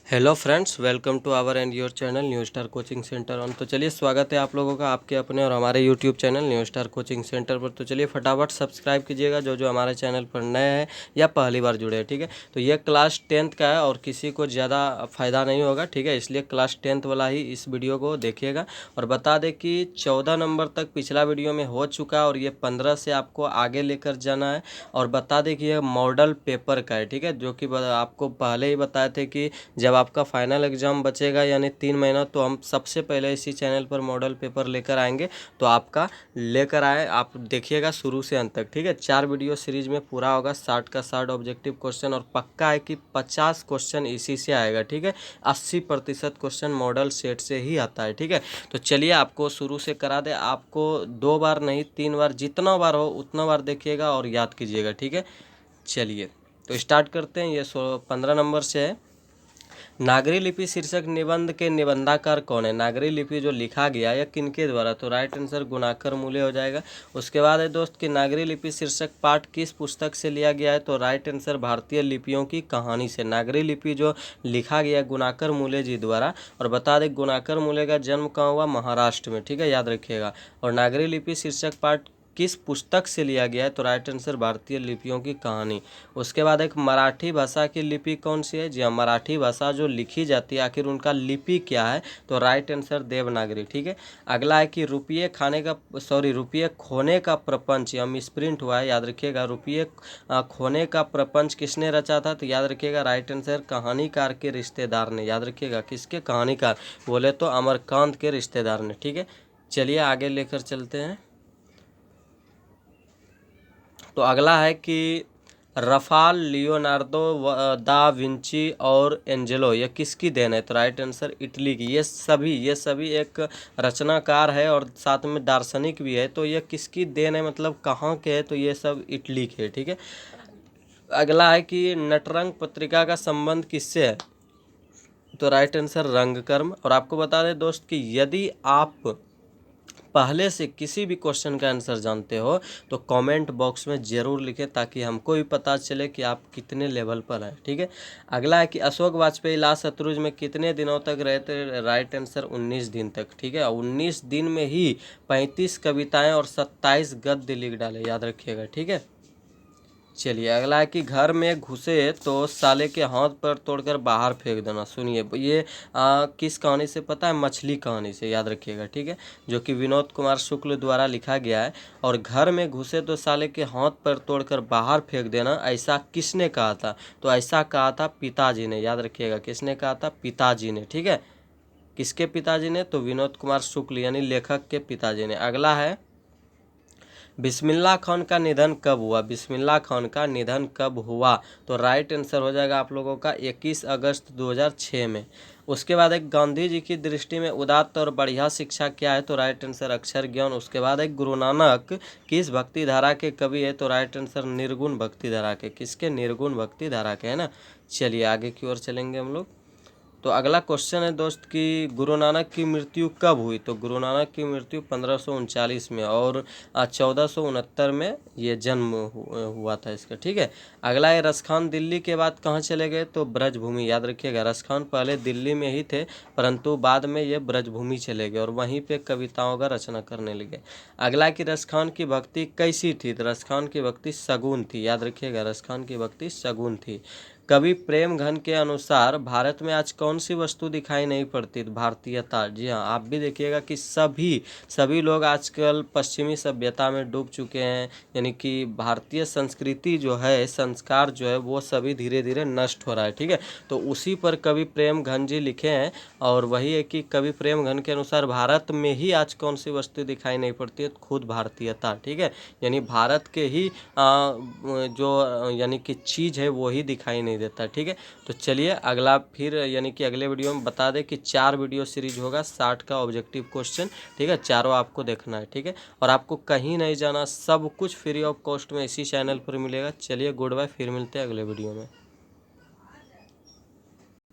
Hello friends, welcome to our and your channel new star coaching centre on. तो चलिए, स्वागत है आप लोगों का आपके अपने और हमारे YouTube channel new star coaching centre पर। तो चलिए फटाफट सब्सक्राइब कीजिएगा जो हमारे चैनल पर नए हैं या पहली बार जुड़े हैं। ठीक है, तो ये क्लास 10th का है और किसी को ज़्यादा फ़ायदा नहीं होगा। ठीक है, इसलिए क्लास 10th वाला ही इस वीडियो को देखिएगा। और बता दें कि 14 नंबर तक पिछला वीडियो में हो चुका है और ये 15 से आपको आगे लेकर जाना है। और बता दें कि यह मॉडल पेपर का है। ठीक है, जो कि आपको पहले ही बताए थे कि जब आपका फाइनल एग्जाम बचेगा यानी 3 महीना, तो हम सबसे पहले इसी चैनल पर मॉडल पेपर लेकर आएंगे। तो आपका लेकर आए, आप देखिएगा शुरू से अंत तक। ठीक है, 4 वीडियो सीरीज में पूरा होगा, 60 का 60 ऑब्जेक्टिव क्वेश्चन, और पक्का है कि 50 क्वेश्चन इसी से आएगा। ठीक है, 80% क्वेश्चन मॉडल सेट से ही आता है। ठीक है, तो चलिए आपको शुरू से करा दे। आपको 2 बार नहीं 3 बार, जितना बार हो उतना बार देखिएगा और याद कीजिएगा। ठीक है, चलिए तो स्टार्ट करते हैं। ये 15 नंबर से है। नागरी लिपि शीर्षक निबंध के निबंधाकार कौन है? नागरी लिपि जो लिखा गया या किनके द्वारा? तो राइट आंसर गुणाकर मूल्य हो जाएगा। उसके बाद है दोस्त कि नागरी लिपि शीर्षक पाठ किस पुस्तक से लिया गया है? तो राइट आंसर भारतीय लिपियों की कहानी से। नागरी लिपि जो लिखा गया गुणाकर मूल्य जी द्वारा। और बता दें गुणाकर मूल्य का जन्म कहाँ हुआ? महाराष्ट्र में। ठीक है, याद रखिएगा। और नागरी लिपि शीर्षक पाठ किस पुस्तक से लिया गया है? तो राइट आंसर भारतीय लिपियों की कहानी। उसके बाद एक मराठी भाषा की लिपि कौन सी है? जी हाँ, मराठी भाषा जो लिखी जाती है आखिर उनका लिपि क्या है? तो राइट आंसर देवनागरी। ठीक है, अगला है कि रुपये खोने का प्रपंच या मिसप्रिंट हुआ है, याद रखिएगा। रुपये खोने का प्रपंच किसने रचा था? तो याद रखिएगा राइट आंसर कहानीकार के रिश्तेदार ने। याद रखिएगा किसके? कहानीकार बोले तो अमरकांत के रिश्तेदार ने। ठीक है, चलिए आगे लेकर चलते हैं। तो अगला है कि रफाल, लियोनार्डो दा विंची और एंजेलो, ये किसकी देन है? तो राइट आंसर इटली की। ये सभी एक रचनाकार है और साथ में दार्शनिक भी है। तो ये किसकी देन है, मतलब कहाँ के है? तो ये सब इटली के। ठीक है, अगला है कि नटरंग पत्रिका का संबंध किससे है? तो राइट आंसर रंगकर्म। और आपको बता दें दोस्त कि यदि आप पहले से किसी भी क्वेश्चन का आंसर जानते हो तो कमेंट बॉक्स में ज़रूर लिखें, ताकि हमको भी पता चले कि आप कितने लेवल पर हैं। ठीक है, अगला है कि अशोक वाजपेयी लाल सतलुज में कितने दिनों तक रहे थे? राइट आंसर 19 दिन तक। ठीक है, 19 दिन में ही 35 कविताएं और 27 गद्य लिख डाले, याद रखिएगा। ठीक है, चलिए अगला है कि घर में घुसे तो साले के हाथ पर तोड़कर बाहर फेंक देना। सुनिए ये किस कहानी से पता है? मछली कहानी से, याद रखिएगा। ठीक है, जो कि विनोद कुमार शुक्ल द्वारा लिखा गया है। और घर में घुसे तो साले के हाथ पर तोड़कर बाहर फेंक देना, ऐसा किसने कहा था? तो ऐसा कहा था पिताजी ने। याद रखिएगा किसने कहा था? पिताजी ने। ठीक है, किसके पिताजी ने? तो विनोद कुमार शुक्ल यानी लेखक के पिताजी ने। अगला है बिस्मिल्लाह खान का निधन कब हुआ? बिस्मिल्लाह खान का निधन कब हुआ? तो राइट आंसर हो जाएगा आप लोगों का 21 अगस्त 2006 में। उसके बाद एक गांधी जी की दृष्टि में उदात्त और बढ़िया शिक्षा क्या है? तो राइट आंसर अक्षर ज्ञान। उसके बाद एक गुरु नानक किस भक्ति धारा के कवि है? तो राइट आंसर निर्गुण भक्ति धारा के। किसके? निर्गुण भक्ति धारा के, है ना। चलिए आगे की ओर चलेंगे हम लोग। तो अगला क्वेश्चन है दोस्त कि गुरु नानक की मृत्यु कब हुई? तो गुरु नानक की मृत्यु 1539 में और 1469 में ये जन्म हुआ था इसका। ठीक है, अगला है रसखान दिल्ली के बाद कहाँ चले गए? तो ब्रजभूमि। याद रखिएगा रसखान पहले दिल्ली में ही थे, परंतु बाद में ये ब्रजभूमि चले गए और वहीं पे कविताओं का रचना करने लगे। अगला कि रसखान की भक्ति कैसी थी? तो रसखान की भक्ति सगुन थी। याद रखिएगा रसखान की भक्ति सगुन थी। कवि प्रेम घन के अनुसार भारत में आज कौन सी वस्तु दिखाई नहीं पड़ती? भारतीयता। जी हाँ, आप भी देखिएगा कि सभी लोग आजकल पश्चिमी सभ्यता में डूब चुके हैं, यानी कि भारतीय संस्कृति जो है, संस्कार जो है, वो सभी धीरे धीरे नष्ट हो रहा है। ठीक है, तो उसी पर कवि प्रेम घन जी लिखे हैं। और वही है कि कवि प्रेम घन के अनुसार भारत में ही आज कौन सी वस्तु दिखाई नहीं पड़ती है? खुद भारतीयता। ठीक है, यानी भारत के ही जो यानी कि चीज़ है वो ही दिखाई नहीं देता। ठीक है, तो चलिए अगला फिर यानी कि अगले वीडियो में बता दें कि 4 वीडियो सीरीज होगा, 60 का ऑब्जेक्टिव क्वेश्चन। ठीक है, चारों आपको देखना है। ठीक है, और आपको कहीं नहीं जाना, सब कुछ फ्री ऑफ कॉस्ट में इसी चैनल पर मिलेगा। चलिए गुड बाय, फिर मिलते हैं अगले वीडियो में।